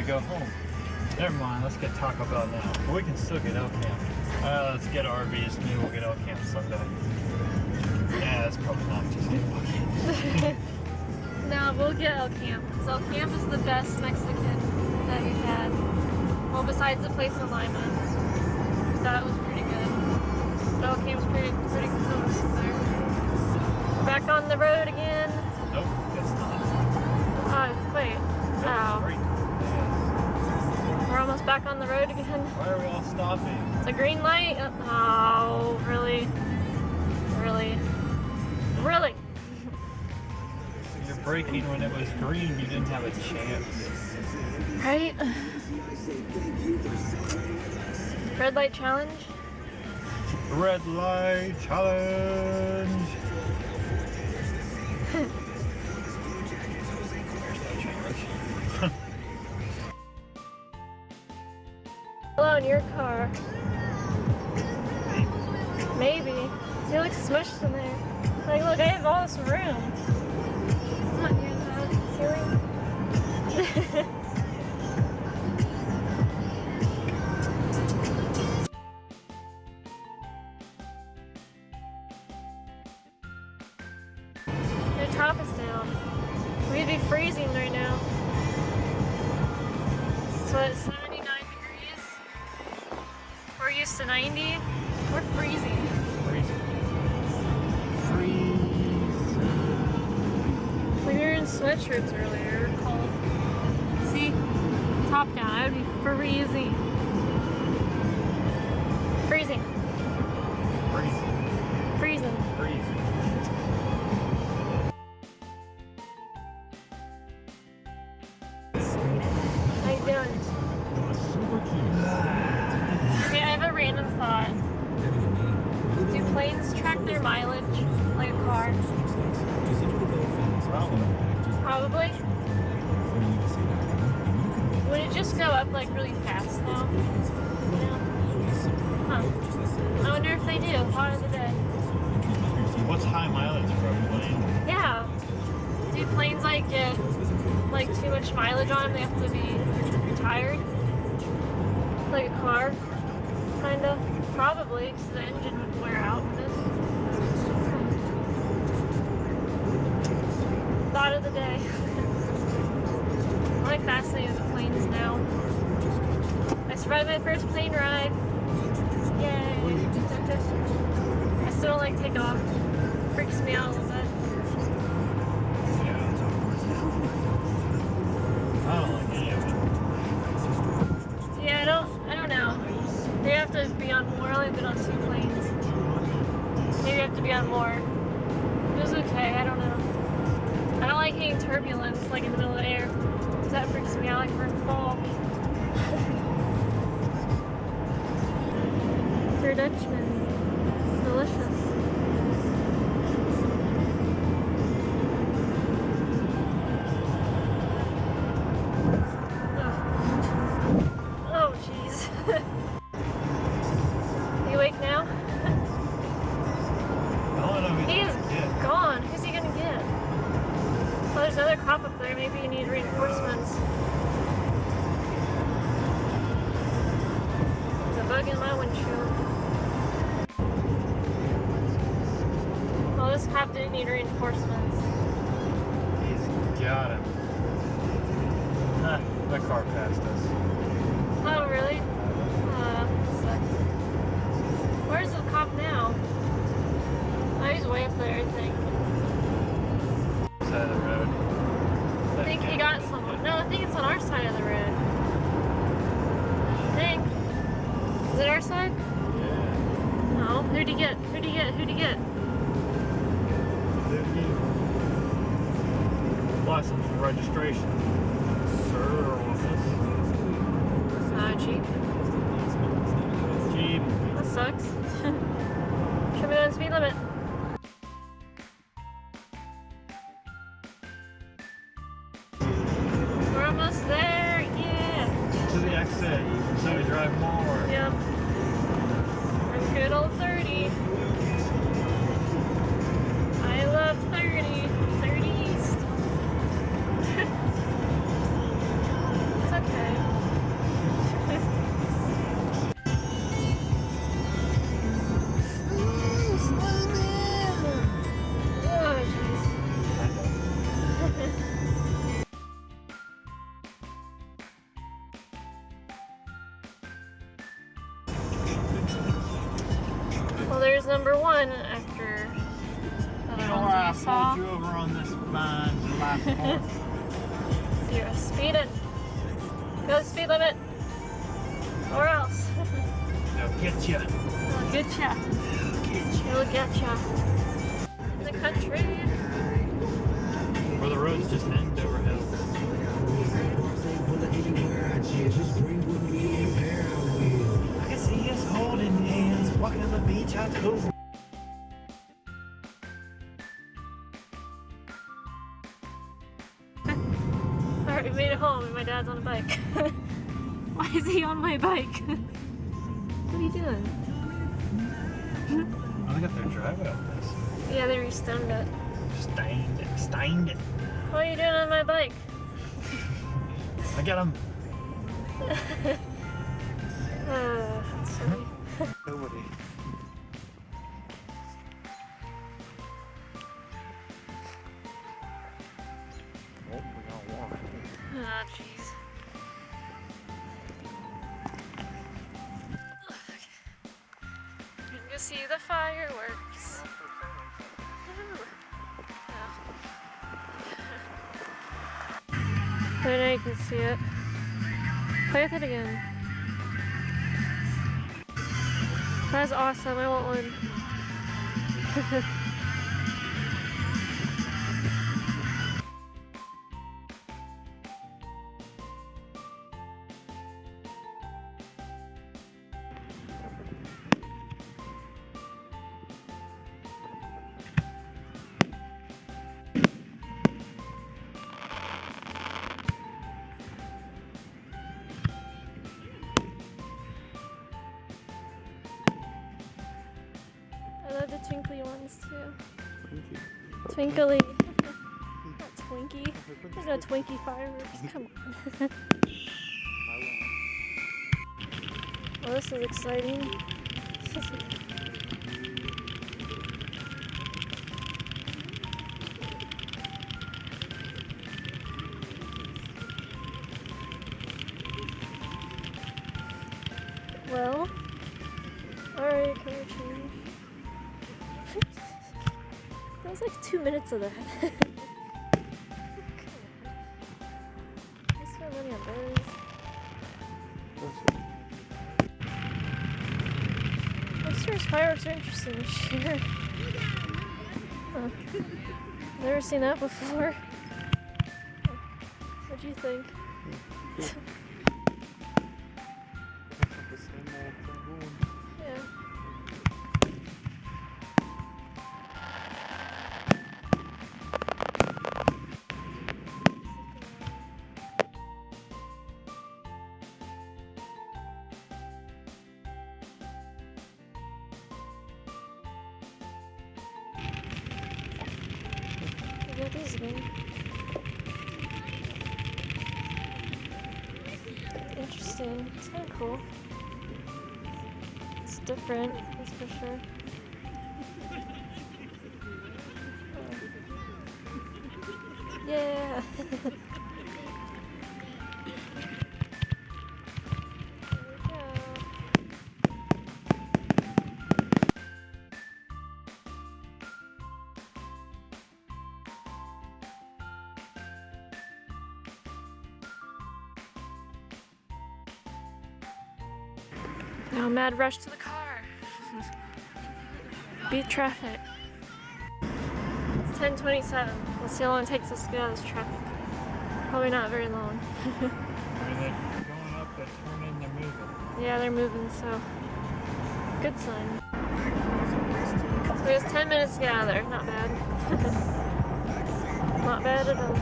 we go home. Never mind, let's get Taco Bell now. But we can still get El Camp. Let's get Arby's, maybe we'll get El Camp Sunday. Yeah, that's probably not just get El Camp. No, we'll get El Camp. Because El Camp is the best Mexican that we've had. Well, besides the place in Lima. That was pretty good. El Camp's pretty close there. Back on the road again. Nope, it's not. Oh, wait. Oh. Great. We're almost back on the road again. Why are we all stopping? It's a green light. Oh, really? Really? Really? You're braking when it was green, you didn't have a chance. Right? Red light challenge? Red light challenge! Hello, in your car. Maybe. See, it looks smushed in there. Like, look, I have all this room. It's not near the ceiling. The top is down. We'd be freezing right now. So it's 79 degrees. We're used to 90. We're freezing. We were in sweatshirts earlier. Cold. See? Top down. I would be freezing. Freezing. Freezing. How you doing? Okay, I have a random thought. Do planes track their mileage like a car? Probably. Would it just go up like really fast though? Yeah. Huh. I wonder if they do. Thought of the day. What's high mileage for a plane? Yeah. Do planes like get like too much mileage on them? They have to be retired? Like a car? Kinda. Probably, because the engine would wear out with it. Thought of the day. I'm like fascinated with planes now. I survived my first plane ride. Yay. I still don't like take off. Freaks me out a little bit. I don't like any of it. Yeah, I don't know. They have to be on more. I've only been on 2 planes. Maybe you have to be on more. It was okay, I don't know. I don't like hitting turbulence like in the middle of the air. Cause that freaks me out like we're in fall. They're Dutchman. Delicious. Oh jeez. You awake now? He is gone. Who's he gonna get? Oh, there's another cop up there. Maybe you need reinforcements. There's a bug in my windshield. Well, this cop didn't need reinforcements. He's got him. The car passed us. Oh, really? Sucks. Where's the cop now? Oh, he's way up there, I think. Side of the road. I think he got someone. No, I think it's on our side of the road. I think. Is it our side? Yeah. No. Who'd he get? Who'd he get? Who'd he get? License and registration. Services. Jeep. Jeep. That sucks. Should be on speed limit. We're almost there, yeah. To the exit, so we drive more. Yep. And good old 30. I love 30. 30 East. It's okay. there's number one after the other ones we saw. you over on this fine July 4th. So you're speeding. Go the speed limit. Or else. They'll get you. It'll get ya. It'll get ya. In the country. Where the roads just end over hills. I can see us holding hands, walking on the beach out to Alright, we made it home and my dad's on a bike. Why is he on my bike? What are you doing? I got their driveway up this. Yeah, they restoned it. Stained it. What are you doing on my bike? I got him. That's funny. Nobody. Oh, we got water. Ah, jeez. You can go see the fireworks. Woo. Yeah. There, now you can see it. Play with it again. That's awesome. I want one. I love the twinkly ones too. Twinkly. Not Twinkie. There's no Twinkie fireworks. Come on. Well, this is exciting. Well, alright, color change. That was like 2 minutes of that. I spent money on those. Upstairs fireworks are interesting this year. Huh. Never seen that before. What'd you think? Yeah. I got these again. Interesting. It's kind of cool. It's different, that's for sure. Yeah. There we go. Now mad rush to the car. Beat traffic. It's 10:27. Let's see how long it takes us to get out of this traffic. Probably not very long. Are they going up but turning? They're moving. Yeah, they're moving, so good sign. So it was 10 minutes to get out of there. Not bad. Not bad at all.